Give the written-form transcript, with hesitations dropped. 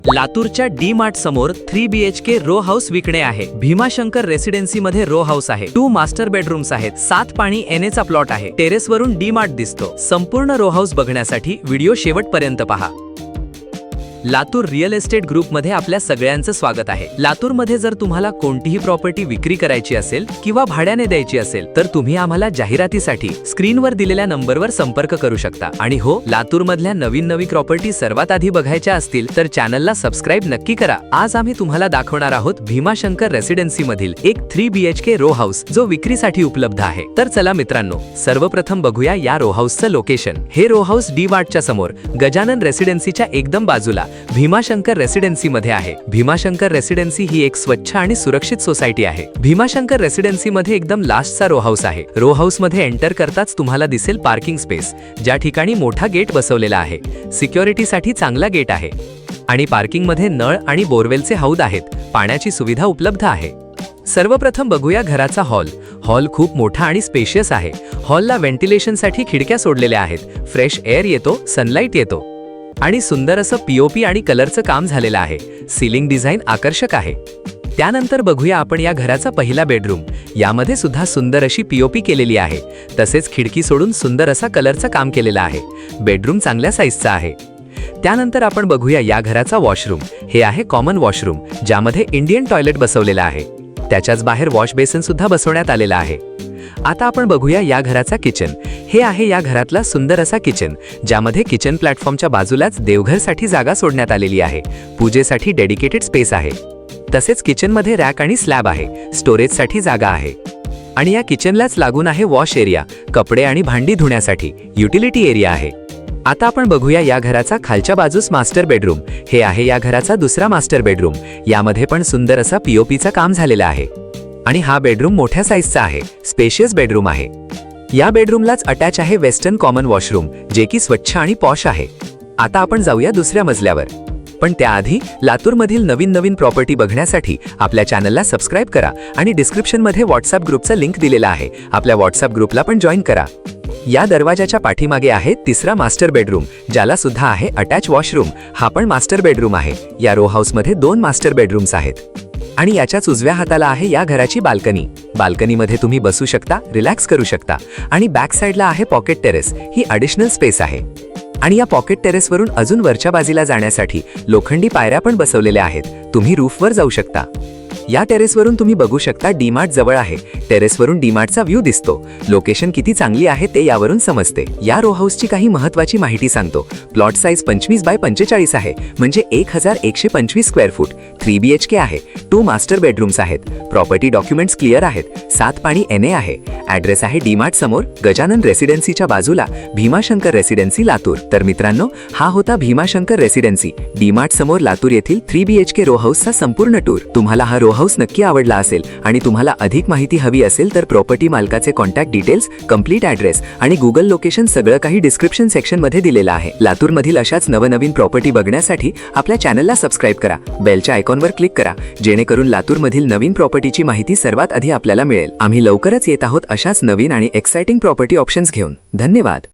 लातूरच्या D mart समोर 3 BHK row house विकणे आहे। भीमाशंकर रेसिडेन्सी मध्ये रो हाऊस आहे। 2 मास्टर बेडरूम्स आहेत। 7 पाणी एनेचा प्लॉट आहे। टेरेस वरून डी मार्ट दिसतो। संपूर्ण रो हाऊस बघण्यासाठी व्हिडिओ शेवटपर्यंत पहा। लातूर रिअल एस्टेट ग्रुप मध्ये आपल्या सगळ्यांचं स्वागत आहे। लातूर मध्ये जर तुम्हाला कोणतीही प्रॉपर्टी विक्री करायची असेल किंवा भाड्याने द्यायची असेल तर तुम्ही आम्हाला जाहिरातीसाठी स्क्रीनवर दिलेल्या नंबरवर संपर्क करू शकता। आणि हो, लातूर मधल्या नवीन प्रॉपर्टी सर्वात आधी बघायच्या असतील तर चॅनलला सबस्क्राइब नक्की करा। आज आम्ही तुम्हाला दाखवणार आहोत भीमाशंकर रेसिडेन्सी मधील एक 3 BHK रो हाऊस जो विक्रीसाठी उपलब्ध आहे। तर चला मित्रांनो, सर्वप्रथम बघूया या रो हाऊसचं लोकेशन। हे रो हाऊस डी मार्टच्या समोर गजानन रेसिडेन्सीच्या एकदम बाजूला भीमाशंकर रेसिडेन्सी मध्ये आहे। भीमाशंकर रेसिडेन्सी ही एक स्वच्छ आणि सुरक्षित सोसायटी आहे। भीमाशंकर रेसिडेन्सी मध्ये एकदम लास्टचा रो हाऊस आहे। रो हाऊस मध्ये एंटर करताच तुम्हाला दिसेल पार्किंग स्पेस, ज्या ठिकाणी मोठा गेट बसवलेला आहे। सिक्युरिटीसाठी चांगला गेट आहे आणि पार्किंग मध्ये नळ आणि बोरवेलचे हौद आहेत। पाण्याची सुविधा उपलब्ध आहे। सर्वप्रथम बघूया घराचा हॉल। हॉल खूप मोठा आणि स्पेशियस आहे। हॉलला व्हेंटिलेशनसाठी खिडक्या सोडलेल्या आहेत। फ्रेश एअर येतो, सनलाइट येतो आणि सुंदर असं पीओपी आणि कलरचं काम झालेलं आहे। सीलिंग डिझाइन आकर्षक आहे। त्यानंतर बघूया आपण या घराचा पहिला बेडरूम। यामध्ये सुद्धा सुंदर अशी पीओपी केलेली आहे। तसेच खिडकी सोडून सुंदर असा कलरचं काम केलेलं आहे। बेडरूम चांगल्या साईजचा आहे। त्यानंतर आपण बघूया या घराचा वॉशरूम। हे आहे कॉमन वॉशरूम, ज्यामध्ये इंडियन टॉयलेट बसवलेला आहे। त्याच्याच बाहेर वॉश बेसिन सुद्धा बसवण्यात आलेला आहे। आता आपण बघूया या घराचा किचन। हे आहे या घरातला सुंदर असा किचन, ज्यामध्ये किचन प्लॅटफॉर्मच्या बाजूलाच देवघरसाठी जागा सोडण्यात आलेली आहे। पूजेसाठी डेडिकेटेड स्पेस आहे। तसेच किचनमध्ये रॅक आणि स्लॅब आहे। स्टोरेजसाठी जागा आहे आणि या किचनलाच लागून आहे वॉश एरिया, कपडे आणि भांडी धुण्यासाठी युटिलिटी एरिया आहे। आता आपण बघूया या घराचा खालच्या बाजूस मास्टर बेडरूम। हे आहे या घराचा दुसरा मास्टर बेडरूम। यामध्ये पण सुंदर असा पीओपीचा काम झालेला आहे आणि हा बेडरूम मोठ्या साईजचा आहे। स्पेशियस बेडरूम आहे। या बेडरूमलाच अटॅच आहे वेस्टर्न कॉमन वॉशरूम, जे की स्वच्छ आणि पॉश आहे। आता आपण जाऊया दुसऱ्या मजल्यावर, पण त्याआधी लातूरमधील नवीन प्रॉपर्टी बघण्यासाठी आपल्या चॅनलला सबस्क्राइब करा आणि डिस्क्रिप्शनमध्ये व्हॉट्सअप ग्रुपचा लिंक दिलेला आहे। आपल्या व्हॉट्सअप ग्रुपला पण जॉईन करा। या दरवाजाच्या पाठीमागे आहे तिसरा मास्टर बेडरूम, ज्याला सुद्धा आहे अटॅच वॉशरूम। हा पण मास्टर बेडरूम आहे। या रो हाऊस मध्ये 2 मास्टर बेडरूम्स आहेत आणि याच्याच उजव्या हाताला आहे या घराची बाल्कनी। बाल्कनीमध्ये तुम्ही बसू शकता, रिलॅक्स करू शकता आणि बॅक साइडला आहे पॉकेट टेरेस। ही ॲडिशनल स्पेस आहे आणि या पॉकेट टेरेसवरून अजून वरच्या बाजूला जाण्यासाठी लोखंडी पायऱ्या पण बसवलेल्या आहेत। तुम्ही रूफवर जाऊ शकता। या टेरेसवरून तुम्ही बघू शकता डी मार्ट जवळ आहे। टेरेसवरून डी मार्टचा व्ह्यू दिसतो। लोकेशन किती चांगली आहे ते यावरून समजते। या रो हाऊसची काही महत्त्वाची माहिती सांगतो। प्लॉट साइज 25 बाय 45 आहे, म्हणजे 1125 स्क्वेअर फूट। 3 BHK आहे। 2 मास्टर बेडरूम्स आहेत। प्रॉपर्टी डॉक्युमेंट्स क्लिअर आहेत। 7 पाणी NA आहे। ॲड्रेस आहे डी मार्ट समोर गजानन रेसिडेन्सीच्या बाजूला भीमाशंकर रेसिडेन्सी लातूर। तर मित्रांनो, हा होता भीमाशंकर रेसिडेन्सी डी मार्ट समोर लातूर येथील 3 BHK रो हाऊसचा संपूर्ण टूर। तुम्हाला हा रो हाऊस नक्की आवडला असेल आणि तुम्हाला अधिक माहिती हवी असेल तर प्रॉपर्टी मालकाचे कॉन्टॅक्ट डिटेल्स, कंप्लीट ॲड्रेस आणि गुगल लोकेशन सगळं काही डिस्क्रिप्शन सेक्शन मध्ये दिलेलं आहे। लातूरमधील अशाच नवीन प्रॉपर्टी बघण्यासाठी आपल्या चॅनलला सबस्क्राइब करा, बेलच्या आयकॉनवर क्लिक करा, जेणेकरून लातूरमधील नवीन प्रॉपर्टीची माहिती सर्वात आधी आपल्याला मिळेल। आम्ही लवकरच येत आहोत अशाच नवीन आणि एक्साइटिंग प्रॉपर्टी ऑप्शन्स घेऊन। धन्यवाद।